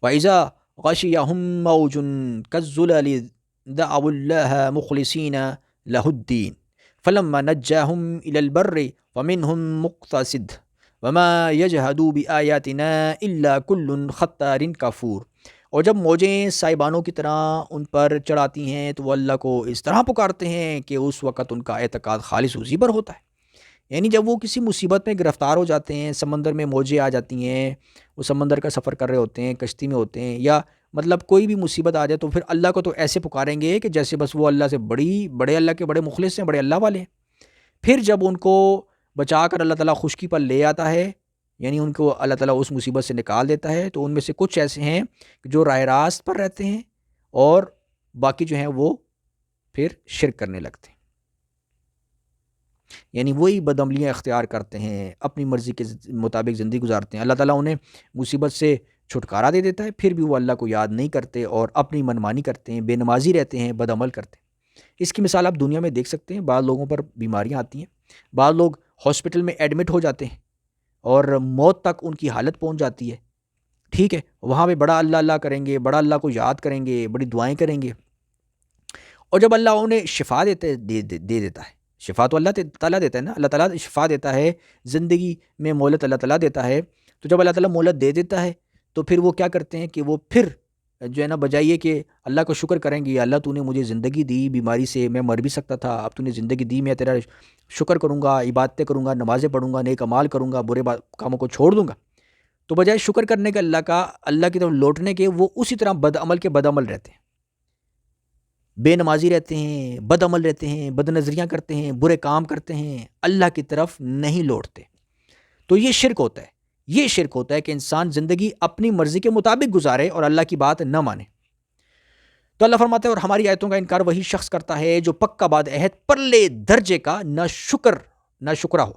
وَإِذَا غَشِيَهُم مَّوْجٌ كَالظُّلَلِ دَعَوُا اللَّهَ مُخْلِصِينَ لَهُ الدِّينَ فَلَمَّا نَجَّاهُمْ إِلَى الْبَرِّ فَمِنْهُم مُّقْتَصِدٌ وَمَا يَجْحَدُ بِآيَاتِنَا إِلَّا كُلُّ خَتَّارٍ کفور۔ اور جب موجیں سائبانوں کی طرح ان پر چڑھاتی ہیں تو وہ اللہ کو اس طرح پکارتے ہیں کہ اس وقت ان کا اعتقاد خالص اسی پر ہوتا ہے۔ یعنی جب وہ کسی مصیبت میں گرفتار ہو جاتے ہیں، سمندر میں موجیں آ جاتی ہیں، وہ سمندر کا سفر کر رہے ہوتے ہیں، کشتی میں ہوتے ہیں، یا مطلب کوئی بھی مصیبت آ جائے تو پھر اللہ کو تو ایسے پکاریں گے کہ جیسے بس وہ اللہ سے بڑے اللہ کے بڑے مخلص ہیں، بڑے اللہ والے ہیں۔ پھر جب ان کو بچا کر اللہ تعالیٰ خشکی پر لے آتا ہے، یعنی ان کو اللہ تعالیٰ اس مصیبت سے نکال دیتا ہے، تو ان میں سے کچھ ایسے ہیں جو راہ راست پر رہتے ہیں اور باقی جو ہیں وہ پھر شرک کرنے لگتے ہیں، یعنی وہی بدعملیاں اختیار کرتے ہیں، اپنی مرضی کے مطابق زندگی گزارتے ہیں۔ اللہ تعالیٰ انہیں مصیبت سے چھٹکارا دے دیتا ہے، پھر بھی وہ اللہ کو یاد نہیں کرتے اور اپنی منمانی کرتے ہیں، بے نمازی رہتے ہیں، بد عمل کرتے ہیں۔ اس کی مثال آپ دنیا میں دیکھ سکتے ہیں، بعض لوگوں پر بیماریاں آتی ہیں، بعض لوگ ہاسپٹل میں ایڈمٹ ہو جاتے ہیں اور موت تک ان کی حالت پہنچ جاتی ہے، ٹھیک ہے، وہاں پہ بڑا اللہ اللہ کریں گے، بڑا اللہ کو یاد کریں گے، بڑی دعائیں کریں گے، اور جب اللہ انہیں شفا دے دیتا ہے، شفا تو اللہ تعالیٰ دیتا ہے نا، اللہ تعالیٰ شفا دیتا ہے، زندگی میں مہلت اللہ تعالیٰ دیتا ہے، تو جب اللہ تعالیٰ مہلت دے دیتا ہے تو پھر وہ کیا کرتے ہیں کہ وہ پھر جو ہے نا، بجائیے کہ اللہ کو شکر کریں گے، اللہ تو نے مجھے زندگی دی، بیماری سے میں مر بھی سکتا تھا، اب تو نے زندگی دی، میں تیرا شکر کروں گا، عبادتیں کروں گا، نمازیں پڑھوں گا، نیک اعمال کروں گا، برے کاموں کو چھوڑ دوں گا، تو بجائے شکر کرنے کا اللہ کی طرف لوٹنے کے، وہ اسی طرح بد عمل کے بد عمل رہتے ہیں، بے نمازی رہتے ہیں، بد عمل رہتے ہیں، بد نظریاں کرتے ہیں، برے کام کرتے ہیں، اللہ کی طرف نہیں لوٹتے۔ تو یہ شرک ہوتا ہے، یہ شرک ہوتا ہے کہ انسان زندگی اپنی مرضی کے مطابق گزارے اور اللہ کی بات نہ مانے۔ تو اللہ فرماتا ہے اور ہماری آیتوں کا انکار وہی شخص کرتا ہے جو پکا بعد عہد پرلے درجے کا نہ شکرا ہو۔